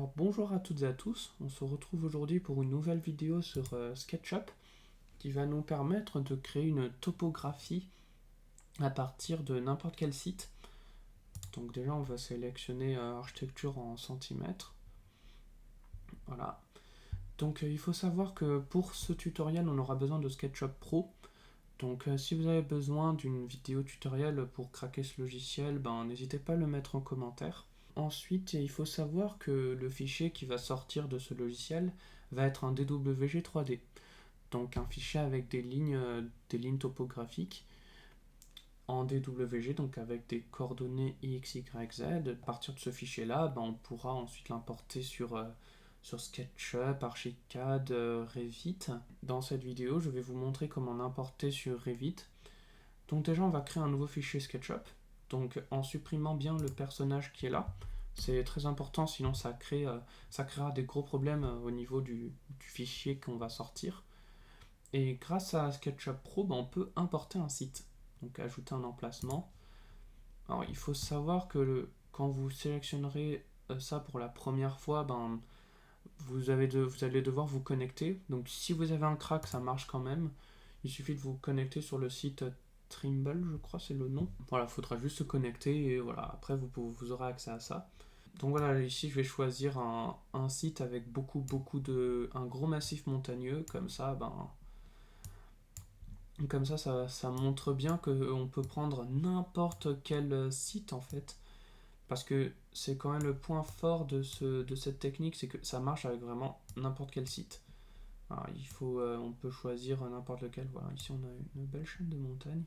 Alors bonjour à toutes et à tous, on se retrouve aujourd'hui pour une nouvelle vidéo sur SketchUp qui va nous permettre de créer une topographie à partir de n'importe quel site. Donc déjà on va sélectionner architecture en centimètres. Voilà. Donc il faut savoir que pour ce tutoriel on aura besoin de SketchUp Pro. Donc si vous avez besoin d'une vidéo tutoriel pour craquer ce logiciel, n'hésitez pas à le mettre en commentaire. Ensuite, il faut savoir que le fichier qui va sortir de ce logiciel va être un DWG 3D. Donc un fichier avec des lignes topographiques en DWG, donc avec des coordonnées X, Y, Z. À partir de ce fichier-là, on pourra ensuite l'importer sur SketchUp, Archicad, Revit. Dans cette vidéo, je vais vous montrer comment l'importer sur Revit. Donc déjà, on va créer un nouveau fichier SketchUp. Donc en supprimant bien le personnage qui est là, c'est très important, sinon ça créera des gros problèmes au niveau du fichier qu'on va sortir. Et grâce à SketchUp Pro, on peut importer un site, donc ajouter un emplacement. Alors il faut savoir que quand vous sélectionnerez ça pour la première fois, vous allez devoir vous connecter. Donc si vous avez un crack, ça marche quand même. Il suffit de vous connecter sur le site Trimble, je crois c'est le nom. Voilà, il faudra juste se connecter et voilà, après vous aurez accès à ça. Donc voilà, ici je vais choisir un site avec un gros massif montagneux, comme ça, ça montre bien qu'on peut prendre n'importe quel site en fait. Parce que c'est quand même le point fort de cette technique, c'est que ça marche avec vraiment n'importe quel site. Alors, on peut choisir n'importe lequel. Voilà, ici on a une belle chaîne de montagnes.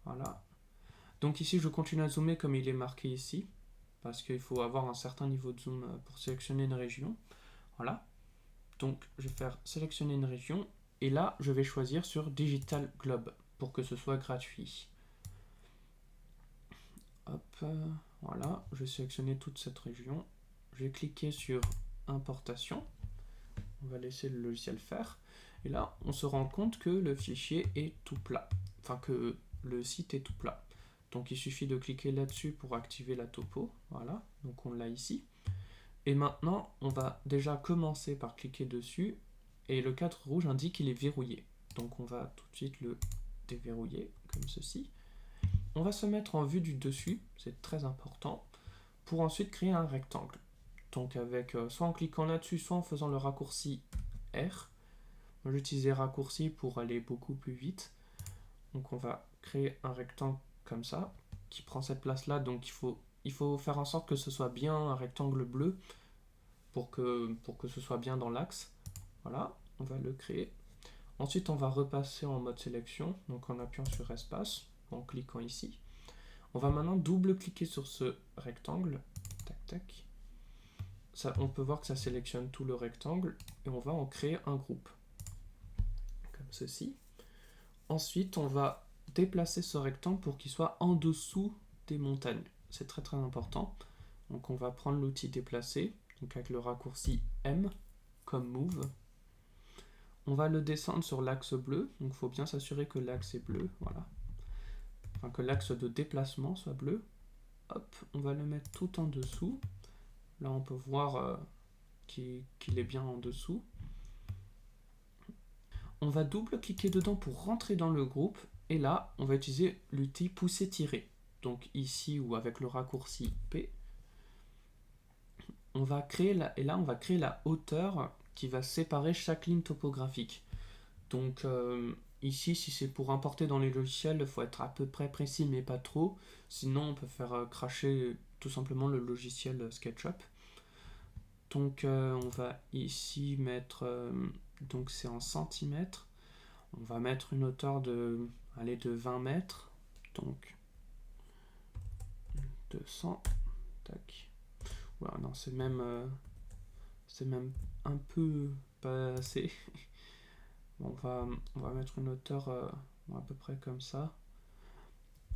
Voilà. Donc ici je continue à zoomer comme il est marqué ici, parce qu'il faut avoir un certain niveau de zoom pour sélectionner une région. Voilà. Donc je vais faire sélectionner une région, et là je vais choisir sur Digital Globe pour que ce soit gratuit. Hop, voilà, je vais sélectionner toute cette région. Je vais cliquer sur importation. On va laisser le logiciel faire. Et là, on se rend compte que le fichier est tout plat. Enfin, que le site est tout plat. Donc, il suffit de cliquer là-dessus pour activer la topo. Voilà, donc on l'a ici. Et maintenant, on va déjà commencer par cliquer dessus. Et le cadre rouge indique qu'il est verrouillé. Donc, on va tout de suite le déverrouiller, comme ceci. On va se mettre en vue du dessus, c'est très important, pour ensuite créer un rectangle. Donc avec soit en cliquant là-dessus, soit en faisant le raccourci R. Moi j'utilisais raccourci pour aller beaucoup plus vite. Donc on va créer un rectangle comme ça, qui prend cette place-là. Donc il faut faire en sorte que ce soit bien un rectangle bleu, pour que ce soit bien dans l'axe. Voilà, on va le créer. Ensuite on va repasser en mode sélection, donc en appuyant sur espace, en cliquant ici. On va maintenant double-cliquer sur ce rectangle. Tac, tac. Ça, on peut voir que ça sélectionne tout le rectangle. Et on va en créer un groupe. Comme ceci. Ensuite, on va déplacer ce rectangle pour qu'il soit en dessous des montagnes. C'est très très important. Donc on va prendre l'outil déplacer. Donc avec le raccourci M, comme move. On va le descendre sur l'axe bleu. Donc il faut bien s'assurer que l'axe est bleu. Voilà. Enfin, que l'axe de déplacement soit bleu. Hop, on va le mettre tout en dessous. Là, on peut voir qu'il est bien en dessous. On va double-cliquer dedans pour rentrer dans le groupe. Et là, on va utiliser l'outil pousser-tirer. Donc ici, ou avec le raccourci P, on va créer la hauteur qui va séparer chaque ligne topographique. Donc ici, si c'est pour importer dans les logiciels, il faut être à peu près précis, mais pas trop. Sinon, on peut faire cracher tout simplement le logiciel SketchUp. Donc on va ici mettre, donc c'est en centimètres. On va mettre une hauteur de 20 mètres. Donc 200. Tac. Voilà, non, c'est même un peu pas assez. Bon, on va mettre une hauteur à peu près comme ça.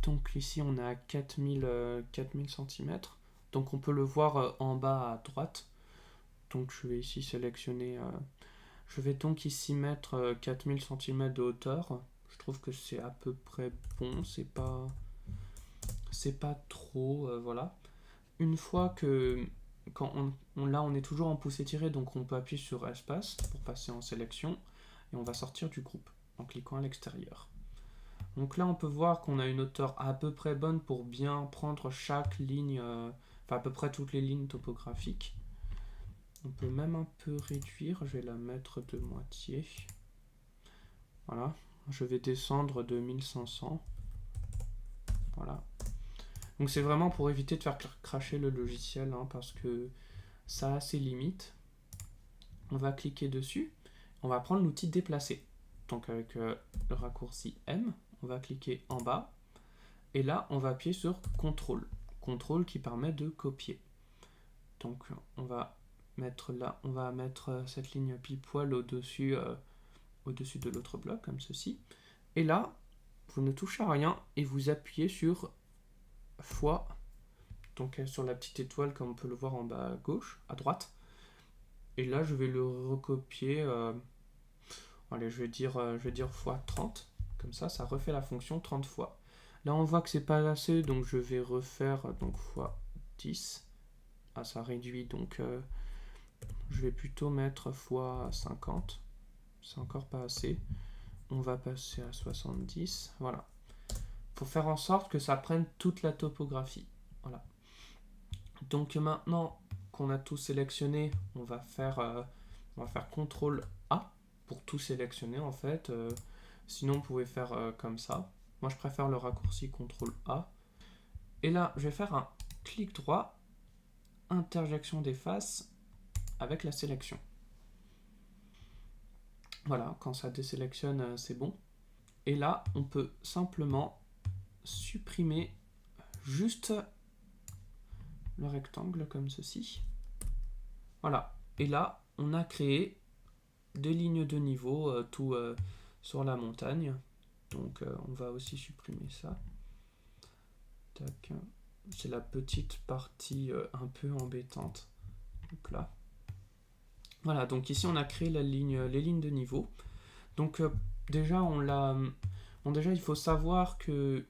Donc ici on est à 4000 cm. Donc on peut le voir en bas à droite. Donc je vais ici sélectionner. Je vais donc ici mettre 4000 cm de hauteur. Je trouve que c'est à peu près bon. C'est pas trop. Voilà. Une fois que là on est toujours en pouce étiré, donc on peut appuyer sur espace pour passer en sélection et on va sortir du groupe en cliquant à l'extérieur. Donc là on peut voir qu'on a une hauteur à peu près bonne pour bien prendre chaque ligne, enfin à peu près toutes les lignes topographiques. On peut même un peu réduire, je vais la mettre de moitié. Voilà, je vais descendre de 1500. Voilà. Donc c'est vraiment pour éviter de faire cracher le logiciel, hein, parce que ça a ses limites. On va cliquer dessus. On va prendre l'outil déplacer. Donc avec le raccourci M, on va cliquer en bas. Et là, on va appuyer sur CTRL. CTRL qui permet de copier. Donc on va mettre là, on va mettre cette ligne pile poil au-dessus de l'autre bloc, comme ceci. Et là, vous ne touchez à rien et vous appuyez sur x, donc sur la petite étoile comme on peut le voir en bas à gauche, à droite. Et là, je vais le recopier, allez, je vais dire x30, comme ça refait la fonction 30 fois. Là, on voit que c'est pas assez, donc je vais refaire donc x10. Ah, ça réduit, donc je vais plutôt mettre x50. C'est encore pas assez. On va passer à 70. Voilà. Pour faire en sorte que ça prenne toute la topographie. Voilà. Donc maintenant qu'on a tout sélectionné, on va faire CTRL A pour tout sélectionner en fait. Sinon, vous pouvez faire comme ça. Moi, je préfère le raccourci CTRL A. Et là, je vais faire un clic droit, interjection des faces avec la sélection. Voilà, quand ça désélectionne, c'est bon. Et là, on peut simplement supprimer juste le rectangle comme ceci. Voilà. Et là, on a créé des lignes de niveau tout sur la montagne. Donc, on va aussi supprimer ça. Tac. C'est la petite partie un peu embêtante. Donc là. Voilà, donc ici on a créé les lignes de niveau. Donc déjà déjà il faut savoir que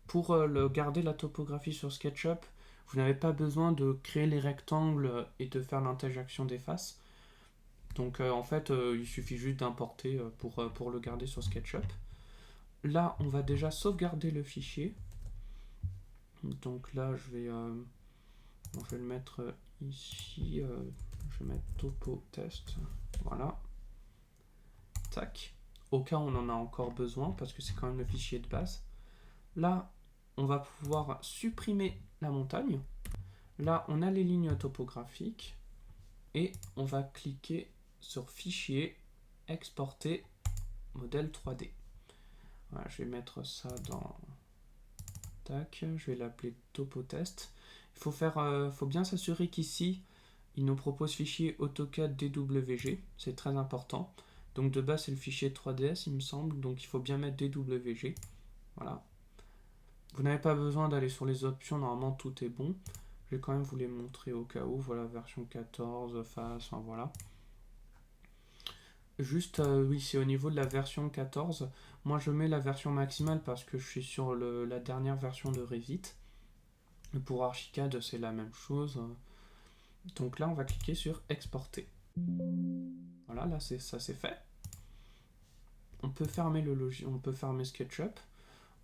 pour garder la topographie sur SketchUp, vous n'avez pas besoin de créer les rectangles et de faire l'interjection des faces. Donc en fait il suffit juste d'importer pour le garder sur SketchUp. Là on va déjà sauvegarder le fichier. Donc là je vais le mettre ici. Je vais mettre topo test. Voilà. Tac. Au cas où on en a encore besoin, parce que c'est quand même le fichier de base. Là, on va pouvoir supprimer la montagne. Là, on a les lignes topographiques. Et on va cliquer sur Fichier, Exporter, Modèle 3D. Voilà, je vais mettre ça dans... Tac, je vais l'appeler topo test. Il faut bien s'assurer qu'ici, il nous propose fichier AutoCAD DWG, c'est très important. Donc de base c'est le fichier 3DS il me semble, donc il faut bien mettre DWG. Voilà. Vous n'avez pas besoin d'aller sur les options, normalement tout est bon. Je vais quand même vous les montrer au cas où. Voilà, version 14, face, enfin voilà. Juste, oui, c'est au niveau de la version 14. Moi je mets la version maximale parce que je suis sur la dernière version de Revit. Pour Archicad c'est la même chose. Donc là, on va cliquer sur exporter. Voilà, là, ça c'est fait. On peut fermer le logiciel, on peut fermer SketchUp.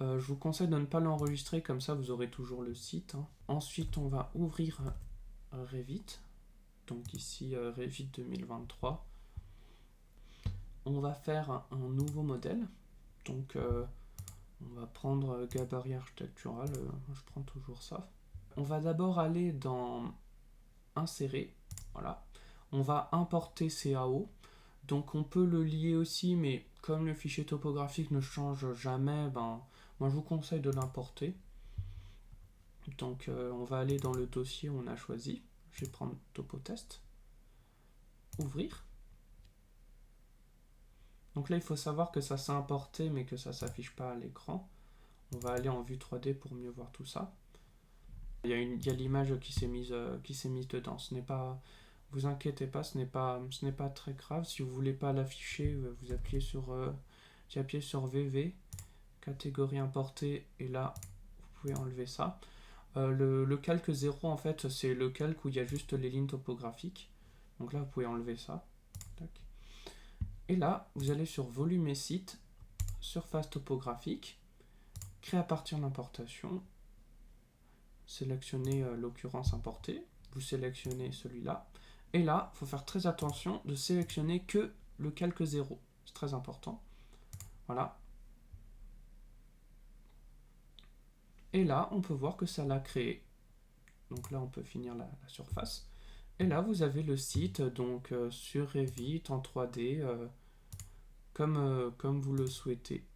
Je vous conseille de ne pas l'enregistrer, comme ça vous aurez toujours le site. Ensuite, on va ouvrir Revit. Donc ici, Revit 2023. On va faire un nouveau modèle. Donc, on va prendre gabarit architectural. Je prends toujours ça. On va d'abord aller dans Insérer. Voilà. On va importer CAO. Donc on peut le lier aussi, mais comme le fichier topographique ne change jamais, moi je vous conseille de l'importer. Donc on va aller dans le dossier où on a choisi. Je vais prendre topo test. Ouvrir. Donc là il faut savoir que ça s'est importé mais que ça ne s'affiche pas à l'écran. On va aller en vue 3D pour mieux voir tout ça. Il y a l'image qui s'est mise dedans. Ce n'est pas... Vous inquiétez pas, ce n'est pas très grave. Si vous voulez pas l'afficher, vous appuyez sur VV, catégorie importée, et là, vous pouvez enlever ça. Le calque 0, en fait, c'est le calque où il y a juste les lignes topographiques. Donc là, vous pouvez enlever ça. Tac. Et là, vous allez sur volume et site, surface topographique, créer à partir d'importation, sélectionnez l'occurrence importée, vous sélectionnez celui-là. Et là, il faut faire très attention de sélectionner que le calque 0. C'est très important. Voilà. Et là, on peut voir que ça l'a créé. Donc là, on peut finir la surface. Et là, vous avez le site donc sur Revit en 3D comme vous le souhaitez.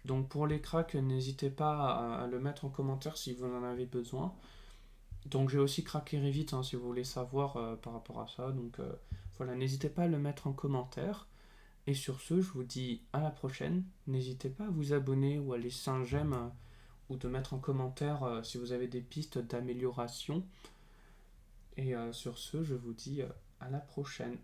Donc pour les cracks, n'hésitez pas à le mettre en commentaire si vous en avez besoin. Donc j'ai aussi craqué Revit si vous voulez savoir par rapport à ça. Donc voilà, n'hésitez pas à le mettre en commentaire. Et sur ce, je vous dis à la prochaine. N'hésitez pas à vous abonner ou à laisser un j'aime ou de mettre en commentaire si vous avez des pistes d'amélioration. Et sur ce, je vous dis à la prochaine.